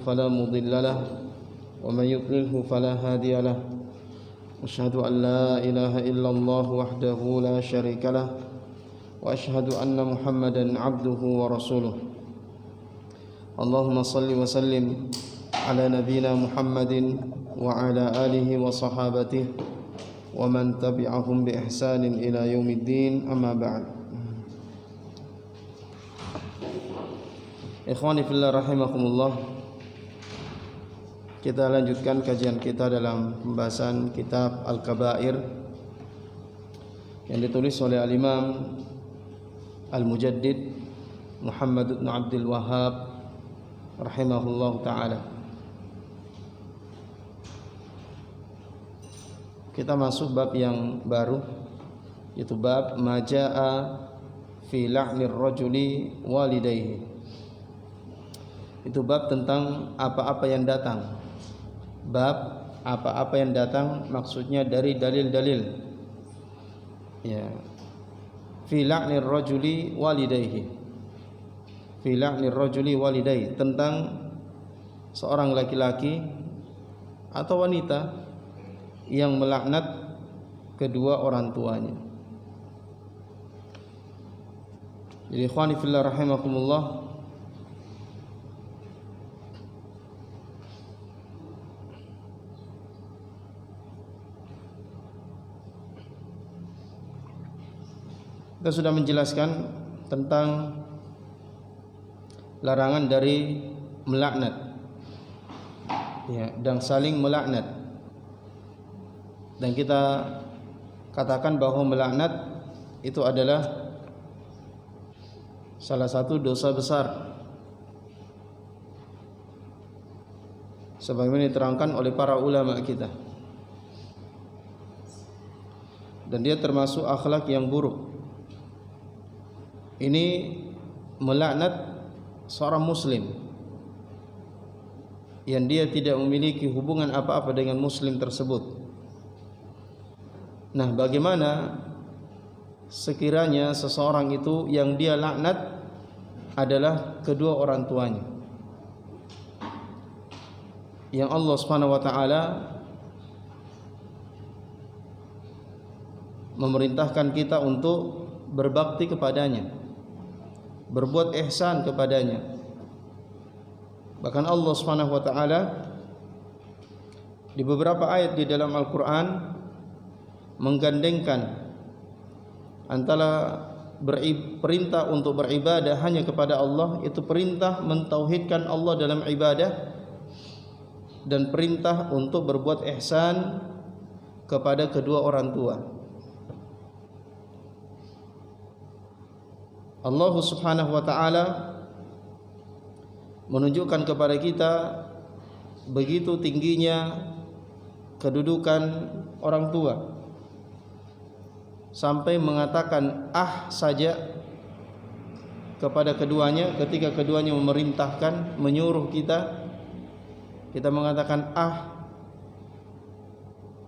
فلا مضل له ومن يضلله فلا هادي له أشهد أن لا إله إلا الله وحده لا شريك له وأشهد أن محمدا عبده ورسوله اللهم صل وسلم على نبينا محمد وعلى آله وصحابته ومن تبعهم بإحسان إلى يوم الدين أما بعد. Ikhwani fillah rahimakumullah, kita lanjutkan kajian kita dalam pembahasan kitab Al-Kabair yang ditulis oleh Al-Imam Al-Mujaddid Muhammad bin Abdul Wahhab rahimahullah ta'ala. Kita masuk bab yang baru, yaitu bab maja'a fi la'nir rajuli walidayhi. Itu bab tentang apa-apa yang datang. Bab apa-apa yang datang maksudnya dari dalil-dalil. Ya. Fi la'nir rajuli walidayhi. Fi la'nir rajuli walidayhi, tentang seorang laki-laki atau wanita yang melaknat kedua orang tuanya. Jadi ikhwani fillah rahimakumullah, kita sudah menjelaskan tentang larangan dari melaknat, ya, dan saling melaknat. Dan kita katakan bahwa melaknat itu adalah salah satu dosa besar, sebagaimana diterangkan oleh para ulama kita. Dan dia termasuk akhlak yang buruk. Ini melaknat seorang muslim yang dia tidak memiliki hubungan apa-apa dengan muslim tersebut. Nah, bagaimana sekiranya seseorang itu yang dia laknat adalah kedua orang tuanya, yang Allah Subhanahu wa taala memerintahkan kita untuk berbakti kepadanya, berbuat ihsan kepadanya. Bahkan Allah Subhanahu wa taala di beberapa ayat di dalam Al-Qur'an menggandengkan antara perintah untuk beribadah hanya kepada Allah, itu perintah mentauhidkan Allah dalam ibadah, dan perintah untuk berbuat ihsan kepada kedua orang tua. Allah Subhanahu wa taala menunjukkan kepada kita begitu tingginya kedudukan orang tua, sampai mengatakan saja kepada keduanya ketika keduanya memerintahkan, menyuruh kita mengatakan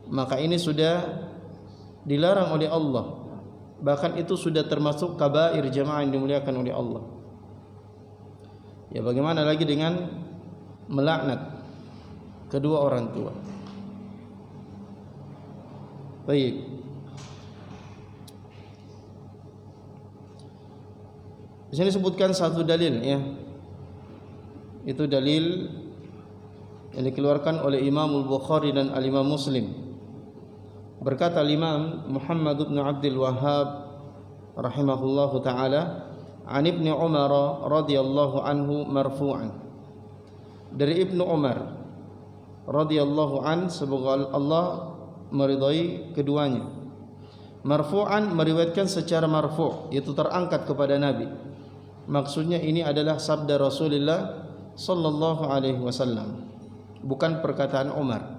maka ini sudah dilarang oleh Allah. Bahkan itu sudah termasuk kabair jamaah yang dimuliakan oleh Allah. Ya, bagaimana lagi dengan melaknat kedua orang tua? Baik. Di sini disebutkan satu dalil, ya. Itu dalil yang dikeluarkan oleh Imam Al-Bukhari dan Al-Imam Muslim. Berkata Imam Muhammad bin Abdul Wahhab rahimahullahu taala, an Ibnu Umar radhiyallahu anhu marfu'an, dari Ibnu Umar radhiyallahu an, semoga Allah meridai keduanya. Marfu'an, meriwayatkan secara marfu', yaitu terangkat kepada Nabi. Maksudnya ini adalah sabda Rasulullah sallallahu alaihi wasallam, bukan perkataan Umar.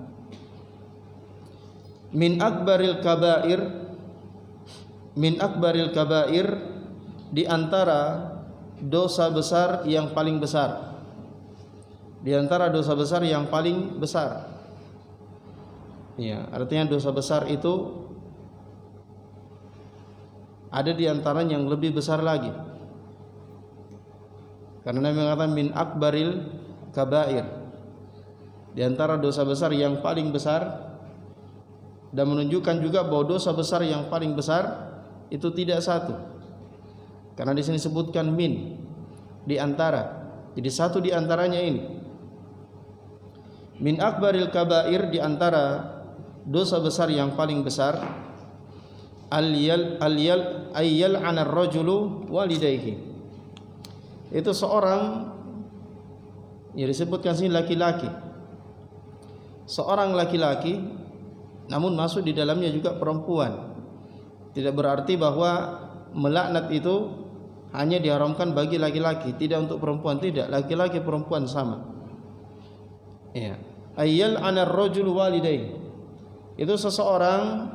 Min akbaril kabair, di antara dosa besar yang paling besar. Di antara dosa besar yang paling besar. Ya, artinya dosa besar itu ada di antaranya yang lebih besar lagi. Karena Nabi mengatakan min akbaril kabair, di antara dosa besar yang paling besar, dan menunjukkan juga bahwa dosa besar yang paling besar itu tidak satu. Karena di sini disebutkan min, di antara. Jadi satu di antaranya ini. Min akbaril kabair, di antara dosa besar yang paling besar, ayyal anar rajulu walidayhi. Itu seorang, ya disebutkan sini laki-laki. Seorang laki-laki, namun masuk di dalamnya juga perempuan. Tidak berarti bahwa melaknat itu hanya diharamkan bagi laki-laki, tidak untuk perempuan, tidak. Laki-laki perempuan sama. Ya. Ayyal anar rajul walidayhi. Itu seseorang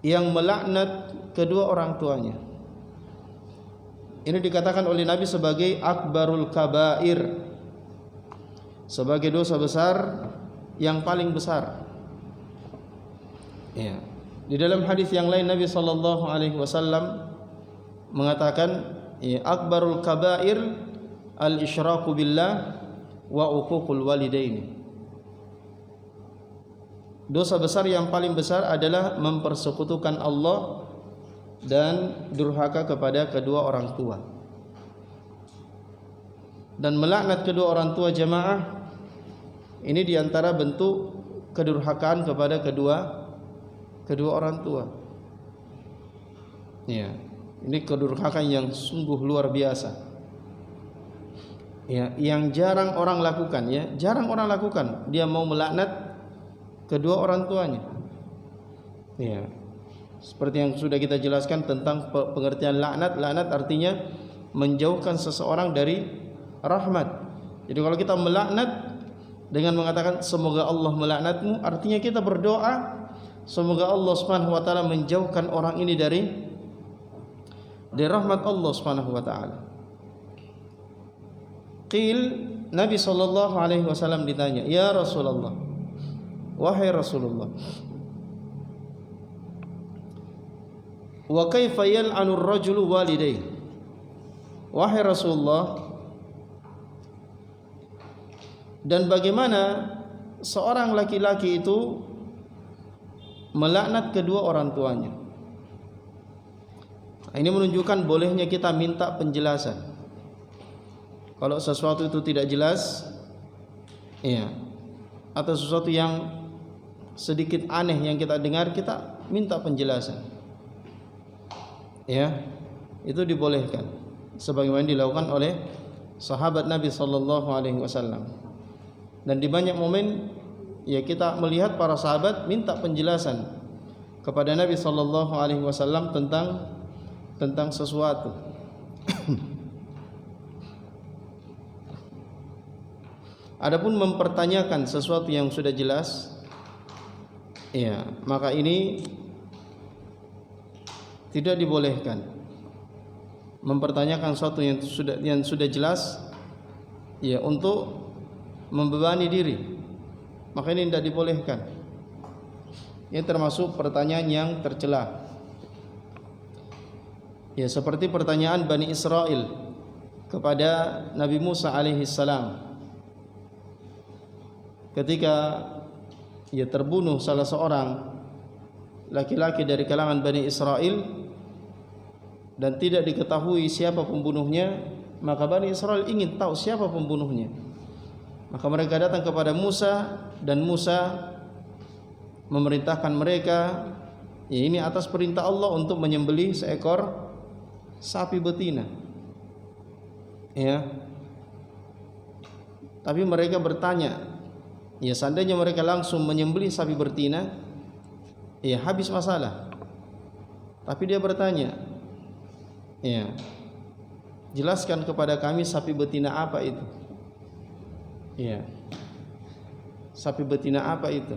yang melaknat kedua orang tuanya. Ini dikatakan oleh Nabi sebagai akbarul kabair, sebagai dosa besar yang paling besar. Ya. Di dalam hadis yang lain Nabi sallallahu alaihi wasallam mengatakan, ya, akbarul kabair al-isyraku billah wa uququl walidaini. Dosa besar yang paling besar adalah mempersekutukan Allah dan durhaka kepada kedua orang tua. Dan melaknat kedua orang tua jamaah ini diantara bentuk kedurhakaan kepada kedua orang tua. Ya, ini kedurhakaan yang sungguh luar biasa. Ya, yang jarang orang lakukan, ya, jarang orang lakukan. Dia mau melaknat kedua orang tuanya. Ya. Seperti yang sudah kita jelaskan tentang pengertian laknat. Laknat artinya menjauhkan seseorang dari rahmat. Jadi kalau kita melaknat dengan mengatakan semoga Allah melaknatmu, artinya kita berdoa semoga Allah Subhanahu wa taala menjauhkan orang ini dari rahmat Allah Subhanahu wa taala. Qil, Nabi sallallahu alaihi wasallam ditanya, "Ya Rasulullah, wahai Rasulullah, wa kaifa yal'anu ar-rajulu walidayhi?" Wahai Rasulullah, dan bagaimana seorang laki-laki itu melaknat kedua orang tuanya? Ini menunjukkan bolehnya kita minta penjelasan. Kalau sesuatu itu tidak jelas, ya, atau sesuatu yang sedikit aneh yang kita dengar, kita minta penjelasan. Ya, itu dibolehkan sebagaimana dilakukan oleh sahabat Nabi sallallahu alaihi wasallam. Dan di banyak momen, ya, kita melihat para sahabat minta penjelasan kepada Nabi sallallahu alaihi wasallam tentang sesuatu. Adapun mempertanyakan sesuatu yang sudah jelas, ya, maka ini tidak dibolehkan. Mempertanyakan sesuatu yang sudah jelas, ya, untuk membebani diri, maka ini tidak dibolehkan. Ini termasuk pertanyaan yang tercela. Ya, seperti pertanyaan Bani Israel kepada Nabi Musa alaihi salam ketika ia terbunuh salah seorang laki-laki dari kalangan Bani Israel dan tidak diketahui siapa pembunuhnya, maka Bani Israel ingin tahu siapa pembunuhnya. Maka mereka datang kepada Musa dan Musa memerintahkan mereka, ya, ini atas perintah Allah, untuk menyembelih seekor sapi betina. Ya. Tapi mereka bertanya, ya, seandainya mereka langsung menyembelih sapi betina, ya, habis masalah. Tapi dia bertanya, ya, jelaskan kepada kami sapi betina apa itu? Ya, sapi betina apa itu?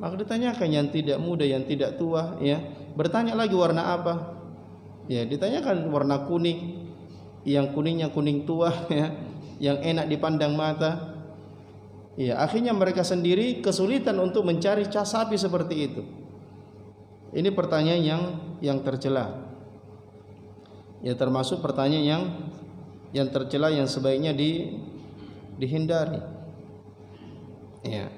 Maka ditanyakan yang tidak muda, yang tidak tua, ya. Bertanya lagi warna apa? Ya, ditanyakan warna kuning, yang kuningnya kuning tua, ya, yang enak dipandang mata. Ya, akhirnya mereka sendiri kesulitan untuk mencari sapi seperti itu. Ini pertanyaan yang tercela. Ya, termasuk pertanyaan yang tercela yang sebaiknya dihindari. Ya.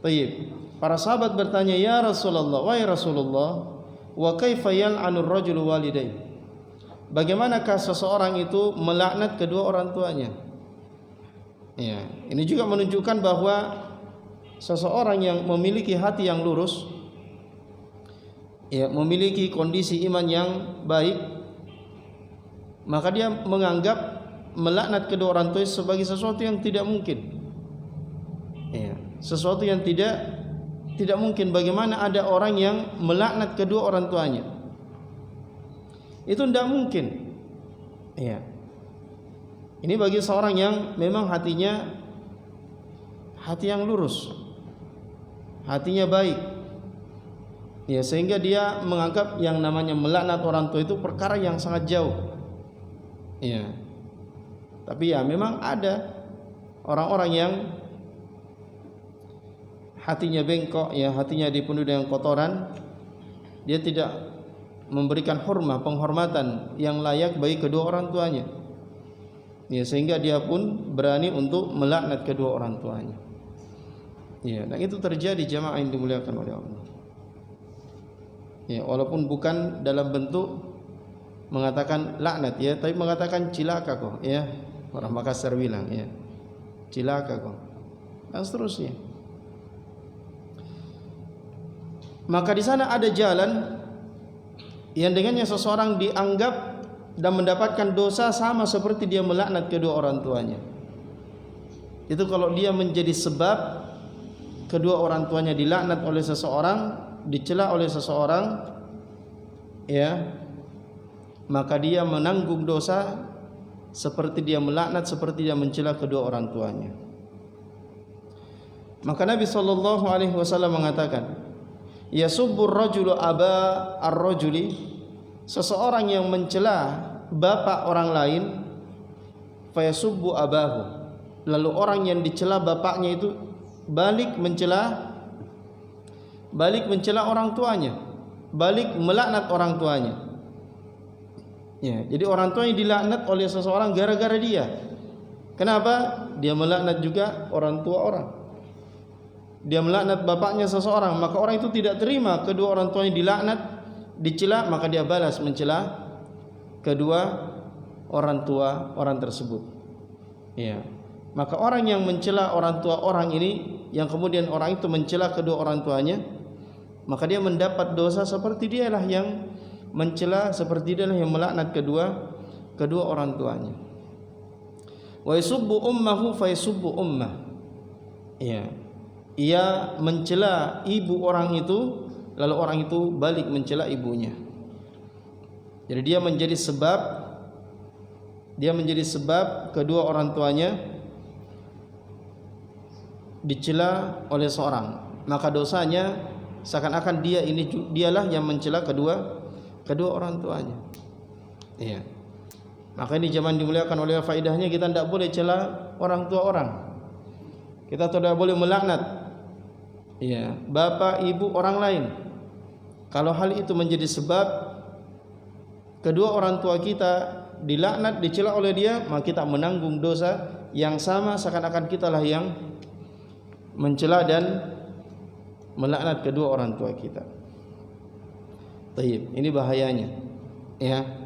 Baik. Para sahabat bertanya, "Ya Rasulullah, wahai Rasulullah, wa kaifa yal'anur rajulu walidayhi?" Bagaimanakah seseorang itu melaknat kedua orang tuanya? Ya, ini juga menunjukkan bahwa seseorang yang memiliki hati yang lurus, ya, memiliki kondisi iman yang baik, maka dia menganggap melaknat kedua orang tua sebagai sesuatu yang tidak mungkin. Ya, sesuatu yang tidak mungkin. Bagaimana ada orang yang melaknat kedua orang tuanya? Itu tidak mungkin. Ya. Ini bagi seorang yang memang hatinya hati yang lurus, hatinya baik. Ya, sehingga dia menganggap yang namanya melaknat orang tua itu perkara yang sangat jauh. Ya. Tapi ya memang ada orang-orang yang hatinya bengkok, ya, hatinya dipenuhi dengan kotoran. Dia tidak memberikan penghormatan yang layak bagi kedua orang tuanya. Ya, sehingga dia pun berani untuk melaknat kedua orang tuanya. Ya, dan itu terjadi jamaah yang dimuliakan oleh Allah. Ya, walaupun bukan dalam bentuk mengatakan laknat, ya, tapi mengatakan cilaka kok, ya. Orang Makassar bilang, ya, cilaka kok, dan seterusnya. Maka di sana ada jalan yang dengannya seseorang dianggap dan mendapatkan dosa sama seperti dia melaknat kedua orang tuanya. Itu kalau dia menjadi sebab kedua orang tuanya dilaknat oleh seseorang, dicela oleh seseorang, ya, maka dia menanggung dosa seperti dia melaknat, seperti dia mencela kedua orang tuanya. Maka Nabi sallallahu alaihi wasallam mengatakan, "Yasubbur rajulu aba ar-rajuli," seseorang yang mencela bapak orang lain, fayasubbu abahu, lalu orang yang dicela bapaknya itu balik mencela orang tuanya, balik melaknat orang tuanya. Ya, jadi orang tuanya dilaknat oleh seseorang gara-gara dia. Kenapa? Dia melaknat juga orang tua orang. Dia melaknat bapaknya seseorang, maka orang itu tidak terima kedua orang tuanya dilaknat, dicela, maka dia balas mencela kedua orang tua orang tersebut. Ya. Maka orang yang mencela orang tua orang ini, yang kemudian orang itu mencela kedua orang tuanya, maka dia mendapat dosa seperti dialah yang mencela, seperti dialah yang melaknat kedua orang tuanya. Wa yasubbu ummahu fa yasubbu ummah. Ya. Ia mencela ibu orang itu, lalu orang itu balik mencela ibunya. Jadi dia menjadi sebab kedua orang tuanya dicela oleh seorang, maka dosanya seakan-akan dialah yang mencela kedua orang tuanya. Iya. Maka ini zaman dimuliakan oleh faedahnya, kita tidak boleh cela orang tua orang. Kita tidak boleh melaknat, ya, bapak ibu orang lain. Kalau hal itu menjadi sebab kedua orang tua kita dilaknat, dicela oleh dia, maka kita menanggung dosa yang sama, seakan-akan kitalah yang mencela dan melaknat kedua orang tua kita. Taib, ini bahayanya, ya.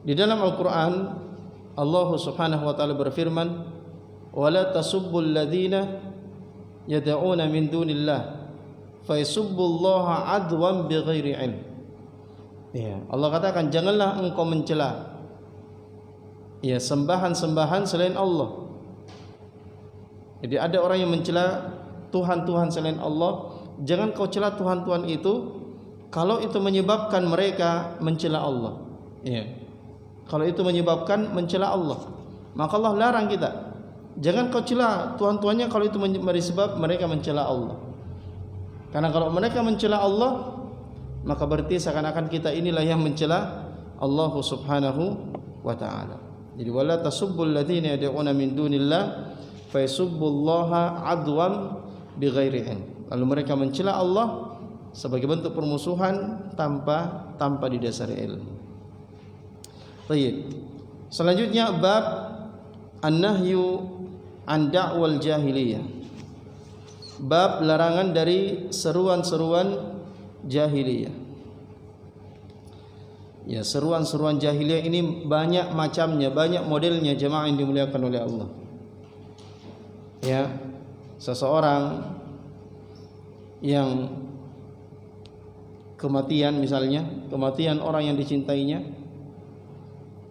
Di dalam Al-Quran Allah subhanahu wa ta'ala berfirman, وَلَا تَسُبُّوا الَّذِينَ يَدْعُونَ مِن دُونِ اللَّهِ فَيَسُبُّوا اللَّهَ عَدْوًا بِغَيْرِ عِلْمٍ. Ya, Allah katakan, janganlah engkau mencela, ya, sembahan-sembahan selain Allah. Jadi ada orang yang mencela Tuhan-Tuhan selain Allah. Jangan kau cela Tuhan-Tuhan itu kalau itu menyebabkan mereka mencela Allah, ya. Kalau itu menyebabkan mencela Allah, maka Allah larang kita, jangan kau cela Tuhan-Tuhannya kalau itu menjadi sebab mereka mencela Allah. Karena kalau mereka mencela Allah, maka berarti seakan-akan kita inilah yang mencela Allah subhanahu wa ta'ala. Jadi wala tasubbul ladzina yad'una min dunillah fa yasubbullaha adwan bighairi ilm. Lalu mereka mencela Allah sebagai bentuk permusuhan tanpa didasari ilmu. Baik. Selanjutnya bab an-nahyu an da'wal jahiliyah. Bab larangan dari seruan-seruan jahiliyah. Ya, seruan-seruan jahiliyah ini banyak macamnya, banyak modelnya jemaah yang dimuliakan oleh Allah. Ya, seseorang yang kematian misalnya, kematian orang yang dicintainya,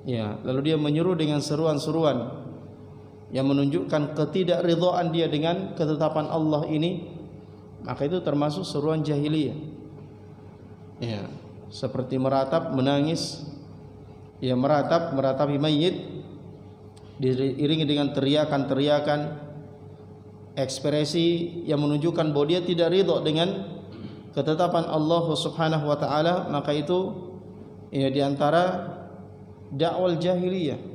ya, lalu dia menyeru dengan seruan-seruan yang menunjukkan ketidakridhaan dia dengan ketetapan Allah ini, maka itu termasuk seruan jahiliyah. Ya, seperti meratap, menangis, ya, meratapi mayit diiringi dengan teriakan-teriakan, ekspresi yang menunjukkan bahwa dia tidak ridha dengan ketetapan Allah Subhanahu wa taala, maka itu ya di antara dakwal jahiliyah.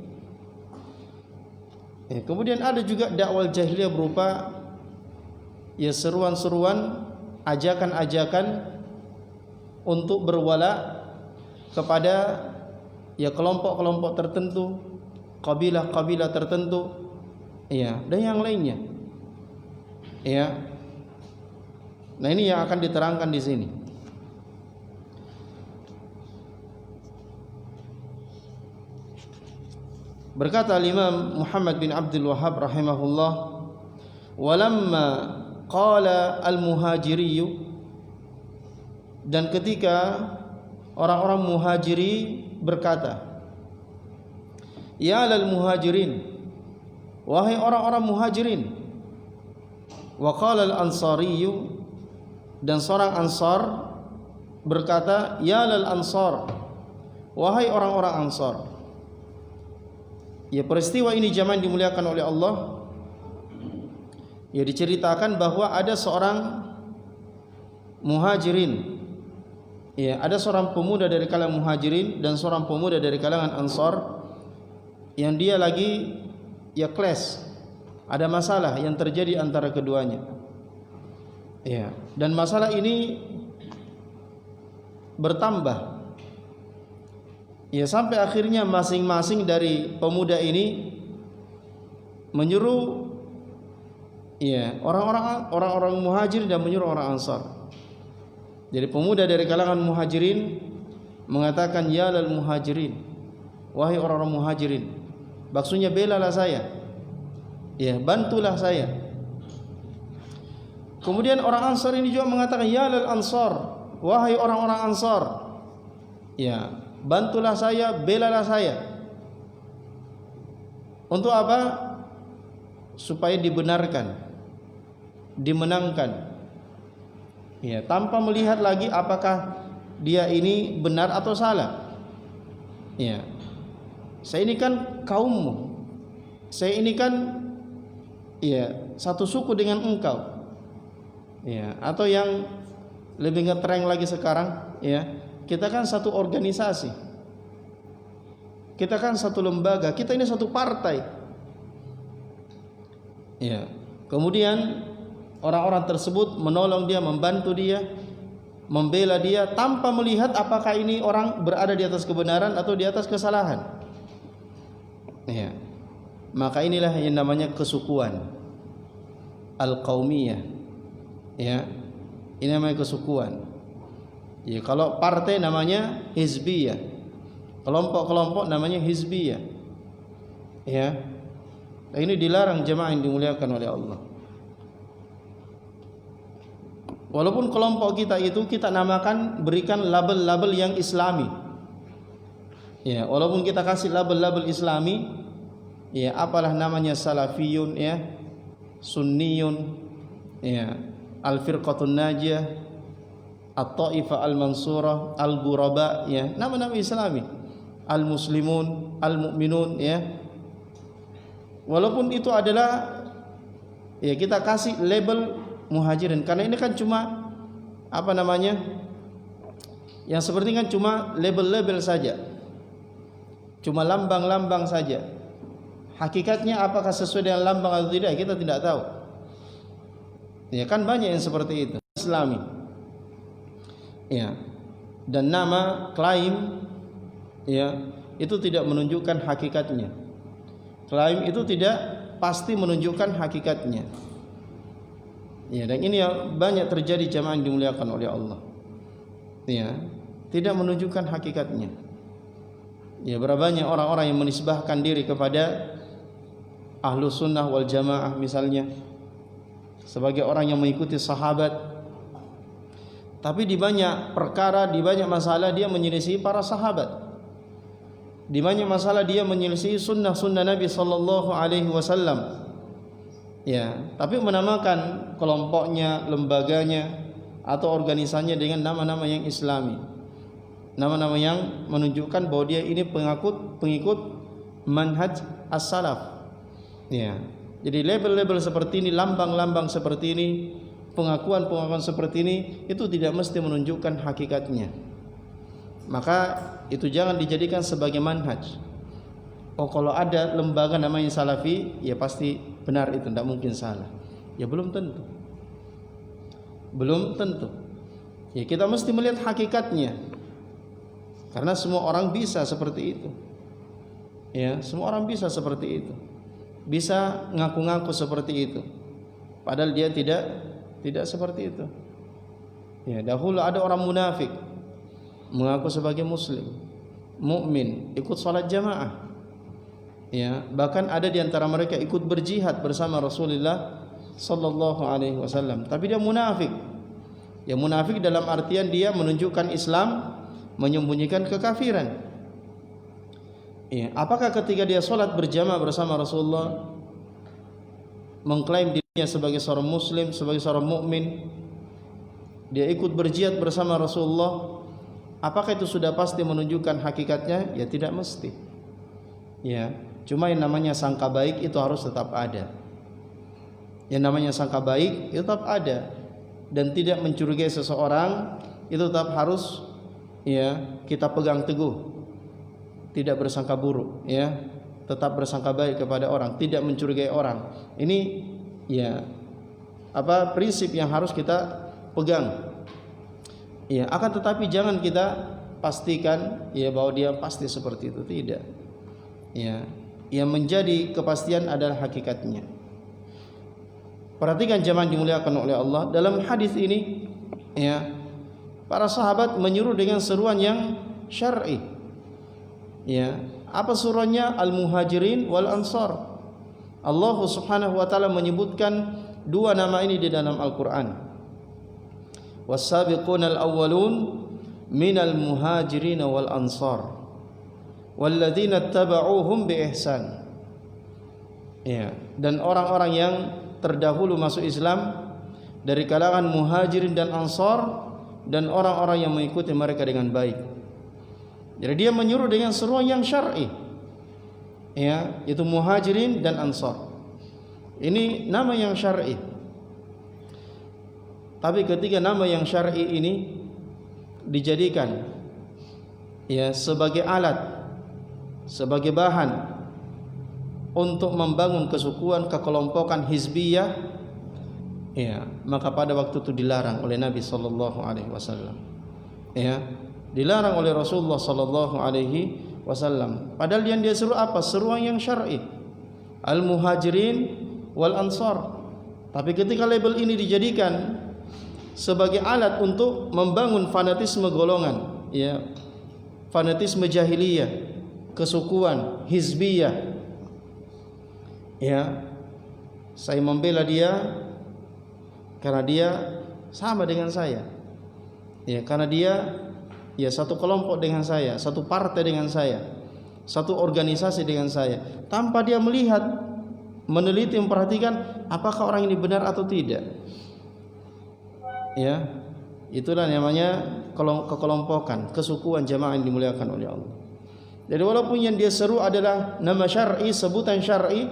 Ya, kemudian ada juga dakwal jahiliyah berupa ya seruan-seruan, ajakan-ajakan untuk berwala kepada ya kelompok-kelompok tertentu, kabilah-kabilah tertentu, ya, dan yang lainnya. Ya. Nah, ini yang akan diterangkan di sini. Berkata Imam Muhammad bin Abdul Wahhab rahimahullah, "Walamma qala al-muhajiri," dan ketika orang-orang muhajiri berkata, "Ya lal muhajirin," wahai orang-orang muhajirin. Wa qala al-ansari, dan seorang ansar berkata, "Ya lal ansar," wahai orang-orang ansar. Ya, peristiwa ini jamaah dimuliakan oleh Allah. Ya, diceritakan bahwa ada seorang muhajirin. Ya, ada seorang pemuda dari kalangan muhajirin dan seorang pemuda dari kalangan ansar yang dia lagi ya clash. Ada masalah yang terjadi antara keduanya. Ya, dan masalah ini bertambah. Ya, sampai akhirnya masing-masing dari pemuda ini menyuruh ya orang-orang muhajir dan menyuruh orang ansar. Jadi pemuda dari kalangan muhajirin mengatakan, "Ya lal muhajirin," wahai orang-orang muhajirin. Maksudnya belalah saya. Ya, bantulah saya. Kemudian orang ansar ini juga mengatakan, "Ya lal ansar," wahai orang-orang ansar. Ya, bantulah saya, belalah saya. Untuk apa? Supaya dibenarkan, dimenangkan. Ya, tanpa melihat lagi apakah dia ini benar atau salah. Ya. Saya ini kan kaummu. Saya ini kan ya satu suku dengan engkau. Ya, atau yang lebih ngetreng lagi sekarang, ya, kita kan satu organisasi. Kita kan satu lembaga, kita ini satu partai. Ya. Kemudian orang-orang tersebut menolong dia, membantu dia, membela dia tanpa melihat apakah ini orang berada di atas kebenaran atau di atas kesalahan. Ya. Maka inilah yang namanya kesukuan al-qaumiyah. Ya. Ini namanya kesukuan. Ya, kalau partai namanya hizbiyah. Kelompok-kelompok namanya hizbiyah. Ya. Nah, ini dilarang jemaah yang dimuliakan oleh Allah. Walaupun kelompok kita itu kita namakan, berikan label-label yang islami. Ya, walaupun kita kasih label-label islami, ya, apalah namanya salafiyun, ya, sunniyun, ya, al-firqatun najiyah, at-taifah al-mansurah, al-ghuraba, ya, nama-nama islami, al-muslimun, al-mu'minun, ya. Walaupun itu adalah ya kita kasih label muhajirin, karena ini kan cuma apa namanya, yang seperti kan cuma label-label saja, cuma lambang-lambang saja. Hakikatnya apakah sesuai dengan lambang atau tidak kita tidak tahu. Ya kan banyak yang seperti itu. Islami. Ya. Dan nama klaim ya itu tidak menunjukkan hakikatnya. Klaim itu tidak pasti menunjukkan hakikatnya. Ya, dan ini yang banyak terjadi jamaah yang dimuliakan oleh Allah. Ya, tidak menunjukkan hakikatnya. Ya, berapa banyak orang-orang yang menisbahkan diri kepada ahlu sunnah wal jamaah misalnya sebagai orang yang mengikuti sahabat, tapi di banyak perkara, di banyak masalah dia menyelisih para sahabat. Di banyak masalah dia menyelisih sunnah-sunnah Nabi sallallahu alaihi wasallam. Ya, tapi menamakan kelompoknya, lembaganya atau organisasinya dengan nama-nama yang islami. Nama-nama yang menunjukkan bahwa dia ini pengikut manhaj as-salaf. Ya. Jadi label-label seperti ini, lambang-lambang seperti ini, pengakuan-pengakuan seperti ini itu tidak mesti menunjukkan hakikatnya. Maka itu jangan dijadikan sebagai manhaj. Oh, kalau ada lembaga namanya salafi, ya pasti benar, itu tidak mungkin salah. Ya belum tentu. Belum tentu. Ya kita mesti melihat hakikatnya. Karena semua orang bisa seperti itu. Ya, semua orang bisa seperti itu. Bisa ngaku-ngaku seperti itu. Padahal dia tidak seperti itu. Ya, dahulu ada orang munafik mengaku sebagai muslim, mukmin, ikut salat jamaah. Ya, bahkan ada di antara mereka ikut berjihad bersama Rasulullah sallallahu alaihi wasallam, tapi dia munafik. Ya, munafik dalam artian dia menunjukkan Islam, menyembunyikan kekafiran. Ya, apakah ketika dia salat berjamaah bersama Rasulullah mengklaim dirinya sebagai seorang muslim, sebagai seorang mukmin, dia ikut berjihad bersama Rasulullah, apakah itu sudah pasti menunjukkan hakikatnya? Ya tidak mesti. Ya, cuma yang namanya sangka baik itu harus tetap ada. Yang namanya sangka baik itu tetap ada, dan tidak mencurigai seseorang itu tetap harus ya kita pegang teguh. Tidak bersangka buruk, ya. Tetap bersangka baik kepada orang, tidak mencurigai orang. Ini ya prinsip yang harus kita pegang. Ya, akan tetapi jangan kita pastikan ya bahwa dia pasti seperti itu, tidak. Ya, yang menjadi kepastian adalah hakikatnya. Perhatikan jemaah dimuliakan oleh Allah, dalam hadis ini ya, para sahabat menyuruh dengan seruan yang syar'i. Ya, apa suruhannya? Al-Muhajirin wal Ansar. Allah Subhanahu wa taala menyebutkan dua nama ini di dalam Al-Qur'an. Was-sabiqunal awwalun minal muhajirin wal ansar walladzina tabauhum bi ihsan. Ya, dan orang-orang yang terdahulu masuk Islam dari kalangan muhajirin dan ansar, dan orang-orang yang mengikuti mereka dengan baik. Jadi dia menyuruh dengan seruan yang syar'i. Ya, itu muhajirin dan ansar. Ini nama yang syar'i. Tapi ketika nama yang syar'i ini dijadikan ya sebagai alat, sebagai bahan untuk membangun kesukuan, kekelompokan hizbiyah, ya, maka pada waktu itu dilarang oleh Nabi sallallahu alaihi wasallam. Ya, dilarang oleh Rasulullah sallallahu alaihi wasallam. Padahal yang dia seru apa? Seruan yang syar'i. Al-Muhajirin wal Ansar. Tapi ketika label ini dijadikan sebagai alat untuk membangun fanatisme golongan, ya, fanatisme jahiliyah, kesukuan, hizbiyah, ya, saya membela dia karena dia sama dengan saya, ya, karena dia ya satu kelompok dengan saya, satu partai dengan saya, satu organisasi dengan saya, tanpa dia melihat, meneliti, memperhatikan apakah orang ini benar atau tidak. Ya, itulah namanya kekelompokan, kesukuan jamaah yang dimuliakan oleh Allah. Jadi walaupun yang dia seru adalah nama syar'i, sebutan syar'i,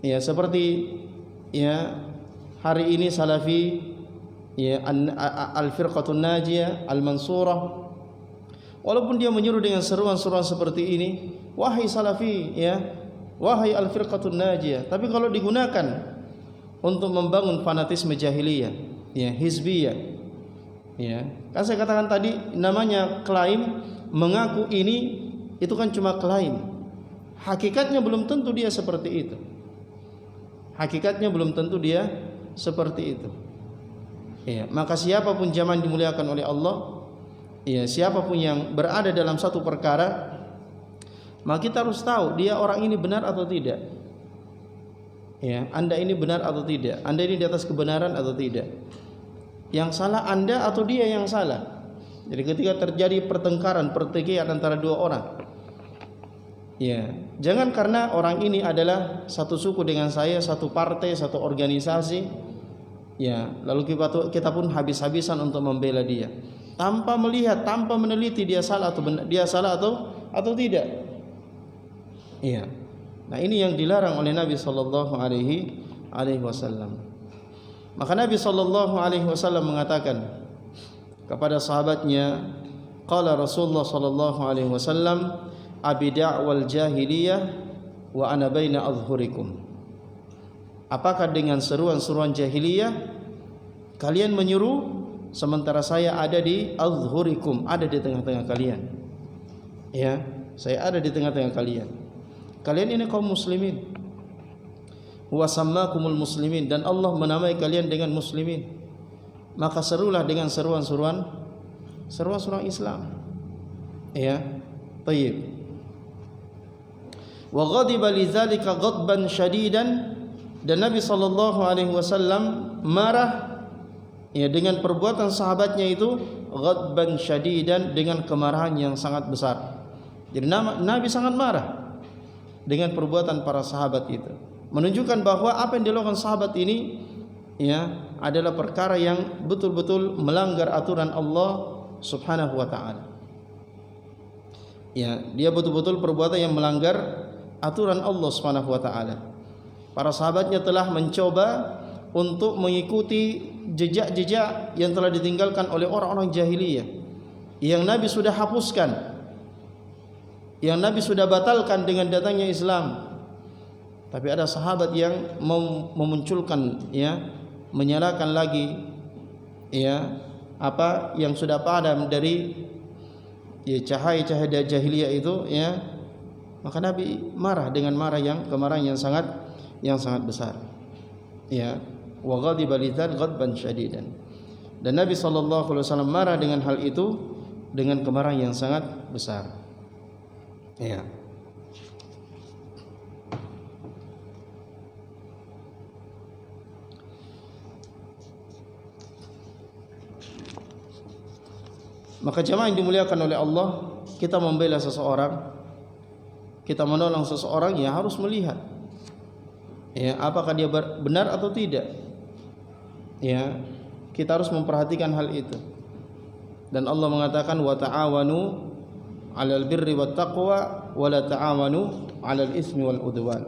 ya, seperti ya hari ini Salafi, ya, al-firqatun najiyah, al-mansurah, walaupun dia menyuruh dengan seruan-seruan seperti ini, wahai Salafi, ya, wahai al-firqatun najiyah, tapi kalau digunakan untuk membangun fanatisme jahiliyah, ya, hizbiyah. Ya, kan saya katakan tadi namanya klaim, mengaku ini itu kan cuma klaim. Hakikatnya belum tentu dia seperti itu. Hakikatnya belum tentu dia seperti itu. Ya, maka siapapun jamaah dimuliakan oleh Allah, ya, siapapun yang berada dalam satu perkara, maka kita harus tahu dia orang ini benar atau tidak. Ya, Anda ini benar atau tidak? Anda ini di atas kebenaran atau tidak? Yang salah Anda atau dia yang salah? Jadi ketika terjadi pertengkaran, pertikaian antara dua orang, ya, jangan karena orang ini adalah satu suku dengan saya, satu partai, satu organisasi, ya, lalu kita pun habis-habisan untuk membela dia, tanpa melihat, tanpa meneliti dia salah atau tidak. Iya. Nah, ini yang dilarang oleh Nabi sallallahu alaihi wasallam. Maka Nabi sallallahu alaihi wasallam mengatakan kepada sahabatnya, qala Rasulullah sallallahu alaihi wasallam, abida'wal jahiliyah wa ana baina adhhurikum. Apakah dengan seruan-seruan jahiliyah kalian menyeru sementara saya ada di adhhurikum, ada di tengah-tengah kalian? Ya, saya ada di tengah-tengah kalian. Kalian ini kaum muslimin. Wa sammakumul muslimin, dan Allah menamai kalian dengan muslimin. Maka serulah dengan seruan-seruan Islam. Ya, tayyib. Wa ghadiba lidzalika ghadban syadidan, dan Nabi sallallahu alaihi wasallam marah, ya, dengan perbuatan sahabatnya itu, ghadban syadidan, dengan kemarahan yang sangat besar. Jadi Nabi sangat marah dengan perbuatan para sahabat itu, menunjukkan bahwa apa yang dilakukan sahabat ini, ya, adalah perkara yang betul-betul melanggar aturan Allah Subhanahu wa taala. Ya, dia betul-betul perbuatan yang melanggar aturan Allah Subhanahu wa taala. Para sahabatnya telah mencoba untuk mengikuti jejak-jejak yang telah ditinggalkan oleh orang-orang jahiliyah, yang Nabi sudah hapuskan, yang Nabi sudah batalkan dengan datangnya Islam. Tapi ada sahabat yang memunculkan, ya, menyalakan lagi, ya, apa yang sudah padam dari, ya, cahaya-cahaya jahiliyah itu, ya. Maka Nabi marah dengan kemarahan yang sangat besar. Ya, wa ghadiba lidzal ghadban syadidan. Dan Nabi sallallahu alaihi wasallam marah dengan hal itu dengan kemarahan yang sangat besar. Ya. Maka jemaah yang dimuliakan oleh Allah, kita membela seseorang, kita menolong seseorang, ya, harus melihat, ya, apakah dia benar atau tidak. Ya, kita harus memperhatikan hal itu. Dan Allah mengatakan, wa ta'awanu 'alal birri wat taqwa wa la ta'awanu 'alal ismi wal udwan.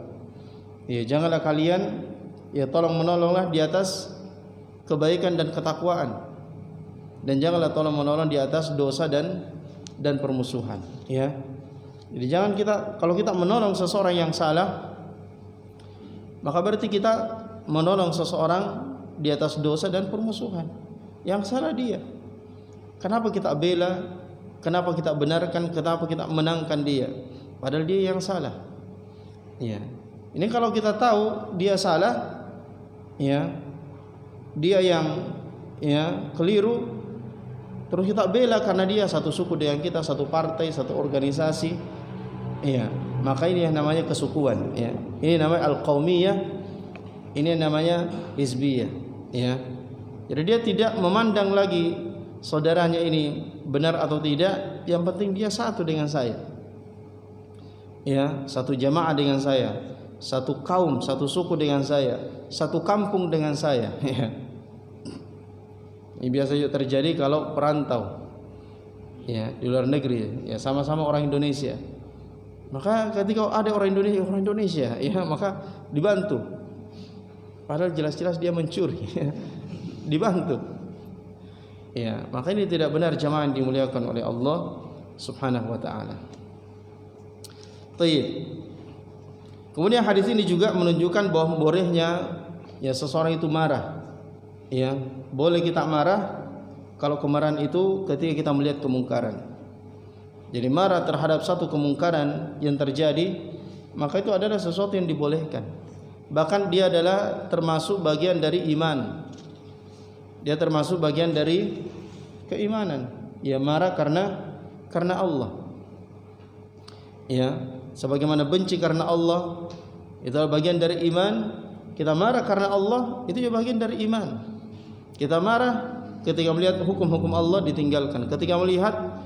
Ya, janganlah kalian, ya, tolong-menolonglah di atas kebaikan dan ketakwaan, dan janganlah tolong-menolong di atas dosa dan permusuhan. Ya, jadi jangan kalau kita menolong seseorang yang salah, maka berarti kita menolong seseorang di atas dosa dan permusuhan. Yang salah dia. Kenapa kita bela? Kenapa kita benarkan? Kenapa kita menangkan dia? Padahal dia yang salah. Ya. Ini kalau kita tahu dia salah, ya, dia yang, ya, keliru, terus kita bela karena dia satu suku dengan kita, satu partai, satu organisasi, ya, maka ini yang namanya kesukuan. Ya. Ini namanya al-qaumiyah, ini namanya hizbiyah. Ya. Jadi dia tidak memandang lagi saudaranya ini benar atau tidak, yang penting dia satu dengan saya, ya, satu jamaah dengan saya, satu kaum, satu suku dengan saya, satu kampung dengan saya. Ya. Ini biasa juga terjadi kalau perantau, ya, di luar negeri, ya, sama-sama orang Indonesia. Maka ketika ada orang Indonesia, ya, maka dibantu. Padahal jelas-jelas dia mencuri, ya, dibantu. Ya, maka ini tidak benar jamaah yang dimuliakan oleh Allah Subhanahu wa taala. Baik. Kemudian hadis ini juga menunjukkan bahwa bolehnya ya seseorang itu marah, ya boleh kita marah kalau kemarahan itu ketika kita melihat kemungkaran. Jadi marah terhadap satu kemungkaran yang terjadi, maka itu adalah sesuatu yang dibolehkan. Bahkan dia adalah termasuk bagian dari iman. Dia termasuk bagian dari keimanan. Ya marah karena Allah. Ya, sebagaimana benci karena Allah itu adalah bagian dari iman. Kita marah karena Allah itu juga bagian dari iman. Kita marah ketika melihat hukum-hukum Allah ditinggalkan, ketika melihat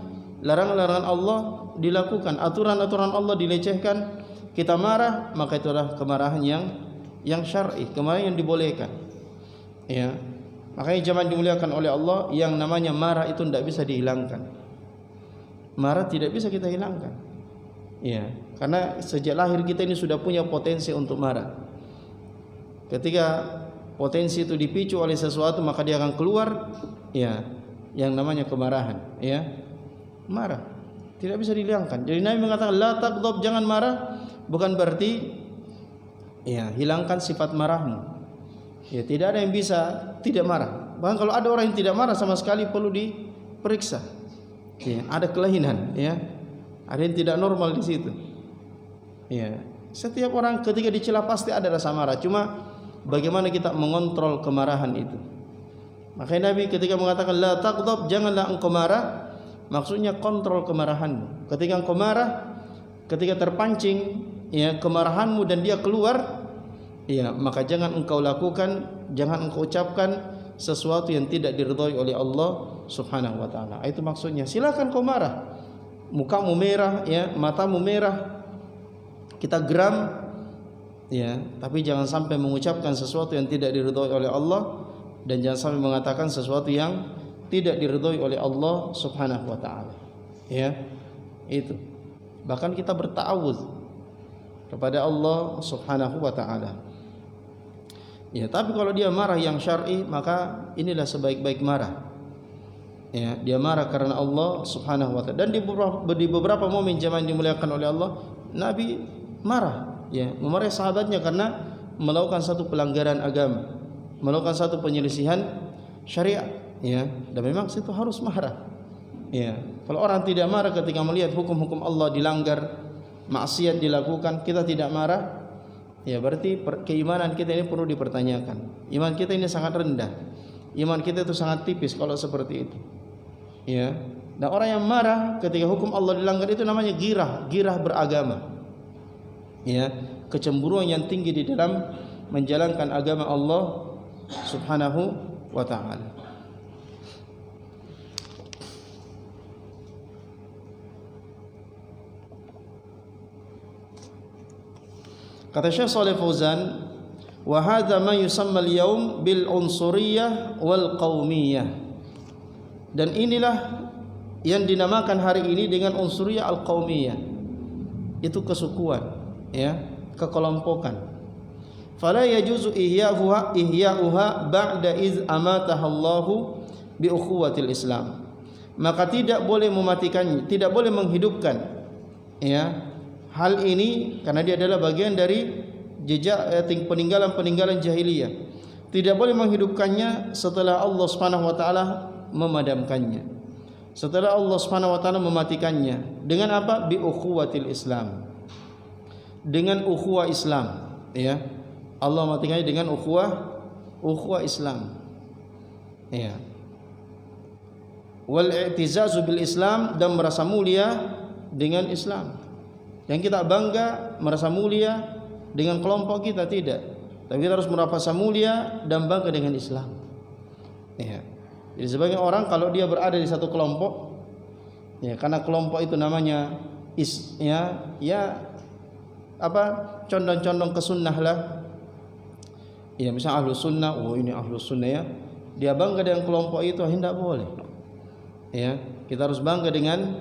larangan-larangan Allah dilakukan, aturan-aturan Allah dilecehkan, kita marah, maka itu adalah kemarahan yang syar'i, kemarahan yang dibolehkan. Ya. Makanya jemaah dimuliakan oleh Allah, yang namanya marah itu tidak bisa dihilangkan. Marah tidak bisa kita hilangkan. Ya, karena sejak lahir kita ini sudah punya potensi untuk marah. Ketika potensi itu dipicu oleh sesuatu, maka dia akan keluar ya yang namanya kemarahan, ya. Marah tidak bisa dihilangkan. Jadi Nabi mengatakan la taghdab, jangan marah, bukan berarti ya hilangkan sifat marahmu. Ya, tidak ada yang bisa tidak marah. Bahkan kalau ada orang yang tidak marah sama sekali perlu diperiksa. Ya, ada kelainan, ya. Ada yang tidak normal di situ. Ya, setiap orang ketika dicela pasti ada rasa marah. Cuma bagaimana kita mengontrol kemarahan itu. Makanya Nabi ketika mengatakan la taghdab, janganlah engkau marah, maksudnya kontrol kemarahanmu. Ketika engkau marah, ketika terpancing ya kemarahanmu dan dia keluar, ya maka jangan engkau lakukan, jangan engkau ucapkan sesuatu yang tidak diridhai oleh Allah Subhanahu wa taala. Itu maksudnya. Silakan kau marah. Mukamu merah, ya, matamu merah. Kita geram, ya, tapi jangan sampai mengucapkan sesuatu yang tidak diridhai oleh Allah, dan jangan sampai mengatakan sesuatu yang tidak diridhai oleh Allah Subhanahu wa taala. Ya. Itu. Bahkan kita berta'awudz kepada Allah Subhanahu wa taala. Ya, tapi kalau dia marah yang syar'i, maka inilah sebaik-baik marah. Ya, dia marah karena Allah Subhanahu wa taala. Dan di beberapa momen zaman dimuliakan oleh Allah, Nabi marah, ya, memarahi sahabatnya karena melakukan satu pelanggaran agama, melakukan satu penyelisihan syariat, ya. Dan memang situ harus marah. Ya, kalau orang tidak marah ketika melihat hukum-hukum Allah dilanggar, maksiat dilakukan, kita tidak marah, ya berarti keimanan kita ini perlu dipertanyakan. Iman kita ini sangat rendah. Iman kita itu sangat tipis kalau seperti itu. Ya. Dan orang yang marah ketika hukum Allah dilanggar itu namanya girah beragama. Ya, kecemburuan yang tinggi di dalam menjalankan agama Allah Subhanahu wa taala. Kata Syekh Shalih Fauzan, wa hadza ma yusamma al-yawm bil unsuriyah wal qaumiyah. Dan inilah yang dinamakan hari ini dengan unsuriyah al-qaumiyah. Itu kesukuan, ya, kekelompokan. Fala yajuzu ihya'uha ba'da iz amataha Allahu bi ukhuwatil Islam. Maka tidak boleh mematikannya, tidak boleh menghidupkan, ya, hal ini karena dia adalah bagian dari jejak peninggalan-peninggalan jahiliyah. Tidak boleh menghidupkannya setelah Allah Subhanahu wa taala memadamkannya. Setelah Allah Subhanahu wa taala mematikannya. Dengan apa? Bi ukhuwatil Islam. Dengan ukhuwah Islam, ya. Allah mematikannya dengan ukhuwah Islam. Ya. Wal i'tizazu bil Islam, dan merasa mulia dengan Islam. Yang kita bangga merasa mulia dengan kelompok kita, tidak. Tapi kita harus merasa mulia dan bangga dengan Islam. Ya. Jadi sebagian orang kalau dia berada di satu kelompok, ya, karena kelompok itu namanya condong-condong ke sunnah lah. Ya, misalnya ahlu sunnah, oh ini ahlu sunnah, ya. Dia bangga dengan kelompok itu, tidak boleh. Ya, kita harus bangga dengan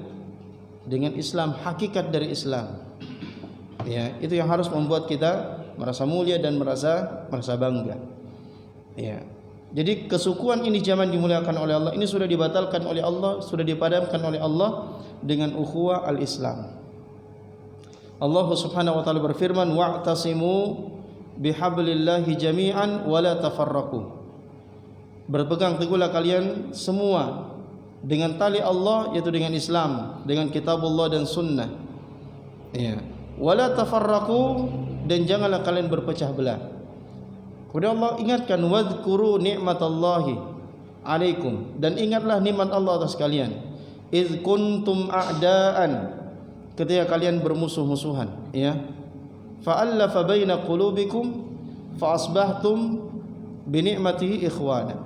Islam, hakikat dari Islam. Ya, itu yang harus membuat kita merasa mulia dan merasa bangga. Ya. Jadi kesukuan ini zaman dimuliakan oleh Allah, ini sudah dibatalkan oleh Allah, sudah dipadamkan oleh Allah dengan ukhuwah al-Islam. Allah Subhanahu wa taala berfirman, wa'tasimu bihablillahi jami'an wa la tafarraqu. Berpegang teguhlah kalian semua dengan tali Allah, yaitu dengan Islam, dengan kitabullah dan sunnah. Ya. Wala tafarraqu, dan janganlah kalian berpecah belah. Kemudian Allah ingatkan, wadhkuru ni'matallahi alaikum, dan ingatlah nikmat Allah atas kalian. Idz kuntum a'daan, ketika kalian bermusuh-musuhan, ya. Fa'allafa baina qulubikum fa asbahtum bi ni'matihi ikhwana.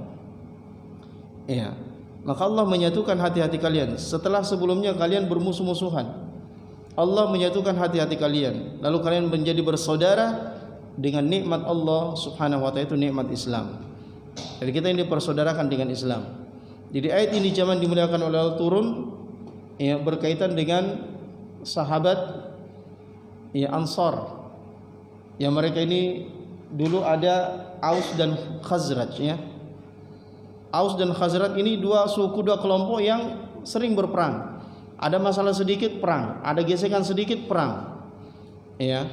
Ya. Maka Allah menyatukan hati-hati kalian setelah sebelumnya kalian bermusuh-musuhan. Allah menyatukan hati-hati kalian, lalu kalian menjadi bersaudara dengan nikmat Allah Subhanahu wa taala, itu nikmat Islam. Jadi kita ini dipersaudarakan dengan Islam. Jadi ayat ini zaman dimuliakan oleh Allah turun, ya, berkaitan dengan sahabat, ya, Ansar. Yang mereka ini dulu ada Aus dan Khazraj, ya. Aus dan Khazraj ini dua suku, dua kelompok yang sering berperang. Ada masalah sedikit perang, ada gesekan sedikit perang. Ya.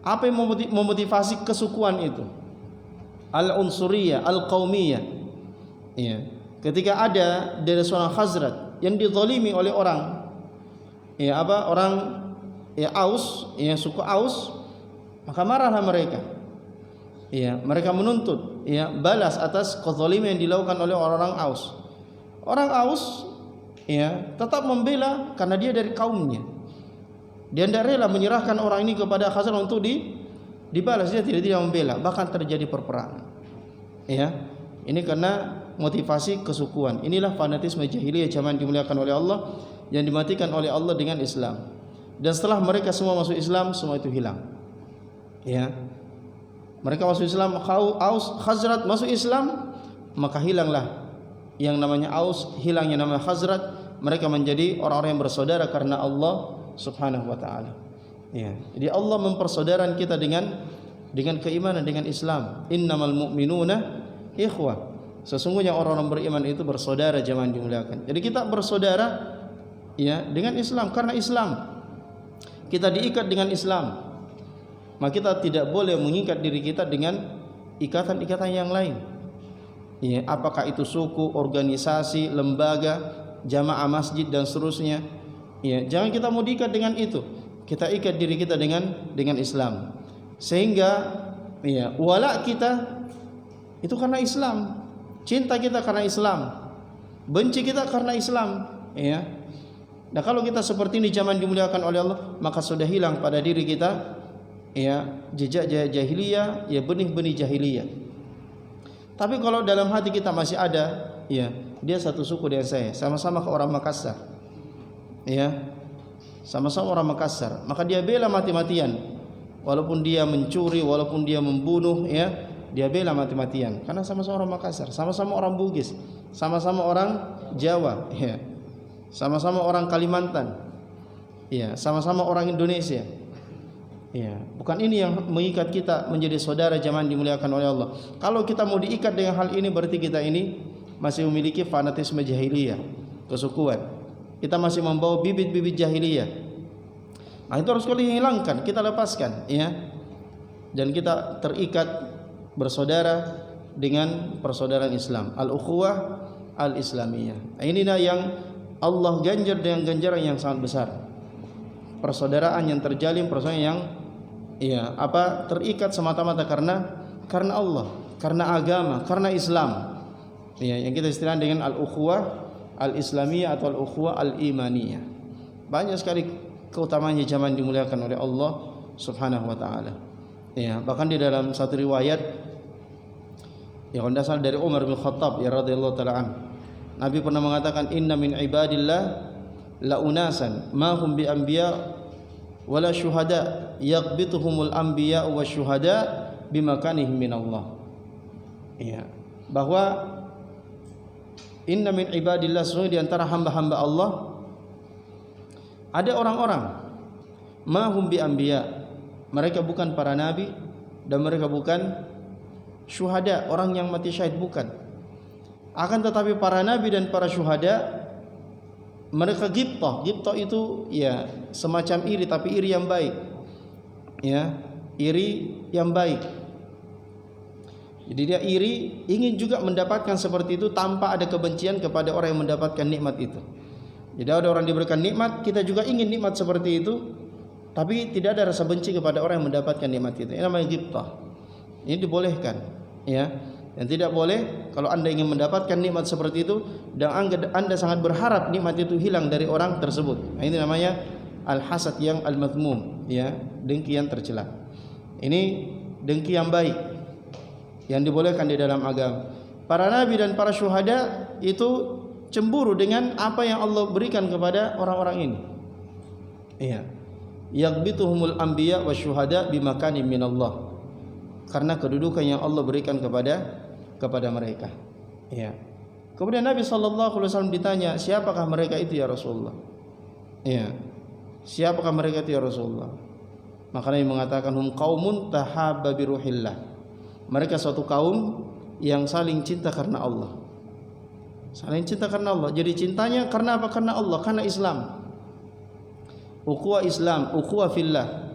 Apa yang memotivasi kesukuan itu? Al-unsuriyah, al-qaumiyah. Ya. Ketika ada dari seorang Khazraj yang dizalimi oleh orang, ya, orang, ya, Aus, ya, suku Aus, maka marahlah mereka. Ya, mereka menuntut, ya, balas atas kezaliman yang dilakukan oleh orang-orang Aus. Orang Aus, ya, tetap membela karena dia dari kaumnya. Dia tidak rela menyerahkan orang ini kepada Khazraj untuk dibalas. Dia tidak membela, bahkan terjadi perperangan. Ya, ini karena motivasi kesukuan. Inilah fanatisme jahiliyah zaman dimuliakan oleh Allah, yang dimatikan oleh Allah dengan Islam. Dan setelah mereka semua masuk Islam, semua itu hilang. Ya. Mereka masuk Islam, Aus, Khazraj masuk Islam, maka hilanglah yang namanya Aus, hilang yang namanya Khazraj. Mereka menjadi orang-orang yang bersaudara karena Allah Subhanahu wa taala. Ya. Jadi Allah mempersaudarakan kita dengan keimanan, dengan Islam. Innamal mu'minuna ikhwah. Sesungguhnya orang-orang beriman itu bersaudara zaman dimuliakan. Jadi kita bersaudara, ya, dengan Islam, karena Islam. Kita diikat dengan Islam. Maka kita tidak boleh mengikat diri kita dengan ikatan-ikatan yang lain. Ya, apakah itu suku, organisasi, lembaga, jamaah masjid dan seterusnya. Ya, jangan kita mau diikat dengan itu. Kita ikat diri kita dengan Islam. Sehingga, ya, wala kita itu karena Islam. Cinta kita karena Islam. Benci kita karena Islam, ya. Nah, kalau kita seperti ini zaman dimuliakan oleh Allah, maka sudah hilang pada diri kita, ya, jejak jahiliyah, ya, benih-benih jahiliyah. Tapi kalau dalam hati kita masih ada, ya, dia satu suku dengan saya, sama-sama ke orang Makassar, ya, sama-sama orang Makassar, maka dia bela mati-matian, walaupun dia mencuri, walaupun dia membunuh, ya, dia bela mati-matian, karena sama-sama orang Makassar, sama-sama orang Bugis, sama-sama orang Jawa, ya, sama-sama orang Kalimantan, ya, sama-sama orang Indonesia. Ya, bukan ini yang mengikat kita menjadi saudara zaman dimuliakan oleh Allah. Kalau kita mau diikat dengan hal ini, berarti kita ini masih memiliki fanatisme jahiliyah, kesukuan. Kita masih membawa bibit-bibit jahiliyah. Nah, itu harus kita hilangkan, kita lepaskan, ya. Dan kita terikat bersaudara dengan persaudaraan Islam, al-ukhuwah al-islamiyah. Nah, inilah yang Allah ganjar dengan ganjaran yang sangat besar. Persaudaraan yang terjalin, persaudaraan yang, ya, terikat semata-mata karena Allah, karena agama, karena Islam. Ya, yang kita istilahkan dengan al-ukhuwah al-islamiyah atau al-ukhuwah al-imaniyah. Banyak sekali keutamaan zaman dimuliakan oleh Allah Subhanahu wa taala. Ya, bahkan di dalam satu riwayat yang berasal dari Umar bin Khattab, ya, radhiyallahu taala an, Nabi pernah mengatakan, inna min ibadillah la unasan ma hum bi anbiya wala syuhada yaqbituhumul anbiya wa syuhada bimakanihim minallah. Ya, bahwa inna min ibadillah, sesungguhnya di antara hamba-hamba Allah ada orang-orang ma hum bi anbiya, mereka bukan para nabi dan mereka bukan syuhada, orang yang mati syahid, bukan. Akan tetapi para nabi dan para syuhada mereka ghibtah. Ghibtah itu, ya, semacam iri, tapi iri yang baik. Ya, iri yang baik. Jadi dia iri, ingin juga mendapatkan seperti itu tanpa ada kebencian kepada orang yang mendapatkan nikmat itu. Jadi ada orang diberikan nikmat, kita juga ingin nikmat seperti itu, tapi tidak ada rasa benci kepada orang yang mendapatkan nikmat itu. Ini namanya ghibtah. Ini dibolehkan, ya. Dan tidak boleh kalau Anda ingin mendapatkan nikmat seperti itu dan Anda sangat berharap nikmat itu hilang dari orang tersebut. Nah, ini namanya al-hasad yang al-madhmum, ya, dengki yang tercela. Ini dengki yang baik yang dibolehkan di dalam agama. Para nabi dan para syuhada itu cemburu dengan apa yang Allah berikan kepada orang-orang ini. Iya. Yaghbituhumul anbiya wasyuhada bimakanin minallah. Karena kedudukan yang Allah berikan kepada mereka. Iya. Kemudian Nabi SAW ditanya, siapakah mereka itu ya Rasulullah? Iya. Siapakah mereka itu ya Rasulullah? Maka Nabi mengatakan hum qaumun tahabba bi ruhillah. Mereka suatu kaum yang saling cinta karena Allah. Saling cinta karena Allah. Jadi cintanya karena apa? Karena Allah, karena Islam. Ukhuwah Islam, ukhuwah fillah.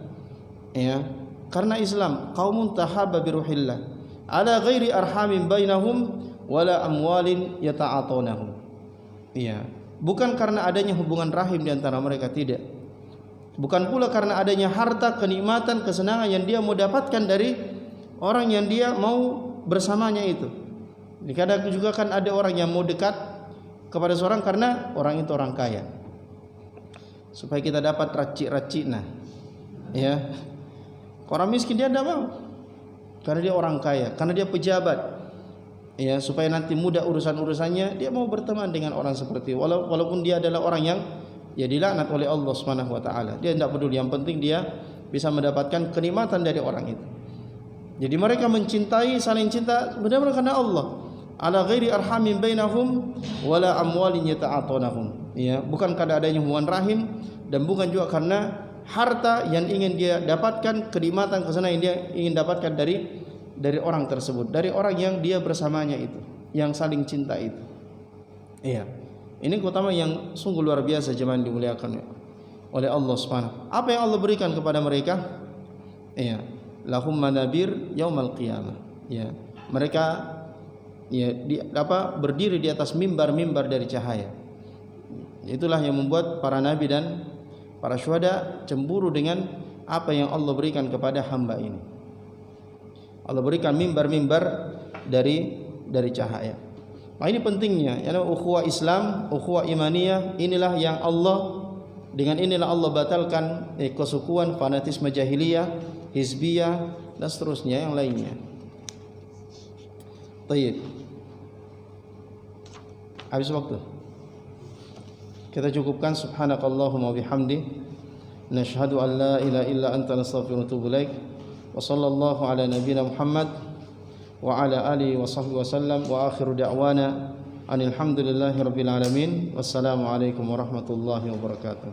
Ya. Karena Islam, qaumun tahabba bi ruhillah. Ala ghairi arhamin bainahum wala amwalin yata'atunahum. Iya. Bukan karena adanya hubungan rahim di antara mereka, tidak. Bukan pula karena adanya harta, kenikmatan, kesenangan yang dia mau dapatkan dari orang yang dia mau bersamanya itu. Kadang juga kan ada orang yang mau dekat kepada seorang karena orang itu orang kaya, supaya kita dapat racik-racikna, ya. Orang miskin dia tidak mau, karena dia orang kaya, karena dia pejabat, ya, supaya nanti mudah urusan-urusannya, dia mau berteman dengan orang seperti itu. Walaupun dia adalah orang yang ya dilaknat oleh Allah Subhanahu wa taala. Dia tidak peduli, yang penting dia bisa mendapatkan kenikmatan dari orang itu. Jadi mereka mencintai, saling cinta benar-benar karena Allah. Ala ghairi arhamin bainahum wala amwalin yata'atunahum. Ya, bukan karena adanya hubungan rahim dan bukan juga karena harta yang ingin dia dapatkan, kenikmatan, kesenangan yang dia ingin dapatkan dari orang tersebut, dari orang yang dia bersamanya itu, yang saling cinta itu. Iya. Ini keutamaan yang sungguh luar biasa jemaah yang dimuliakan oleh Allah Subhanahu. Apa yang Allah berikan kepada mereka? Iya. Lahum manabir yaumal qiyamah. Ya. Mereka ya berdiri di atas mimbar-mimbar dari cahaya. Itulah yang membuat para nabi dan para syuhada cemburu dengan apa yang Allah berikan kepada hamba ini. Allah berikan mimbar-mimbar dari cahaya. Nah, ini pentingnya, ya, ukhuwah Islam, ukhuwah imaniyah. Inilah yang Allah, dengan inilah Allah batalkan kesukuan, fanatisme jahiliyah, hizbiyah dan seterusnya yang lainnya. Baik. Habis waktu. Kita cukupkan. Subhanakallahumma bihamdi nashhadu an la ilaha illa anta nastaghfiruka wa natubu ilaik. Wa sallallahu ala nabiyyina Muhammad wa ala alihi wa sahbihi wa sallam wa akhiru da'wana anil hamdulillahi rabbil alamin. Wassalamu alaikum warahmatullahi wabarakatuh.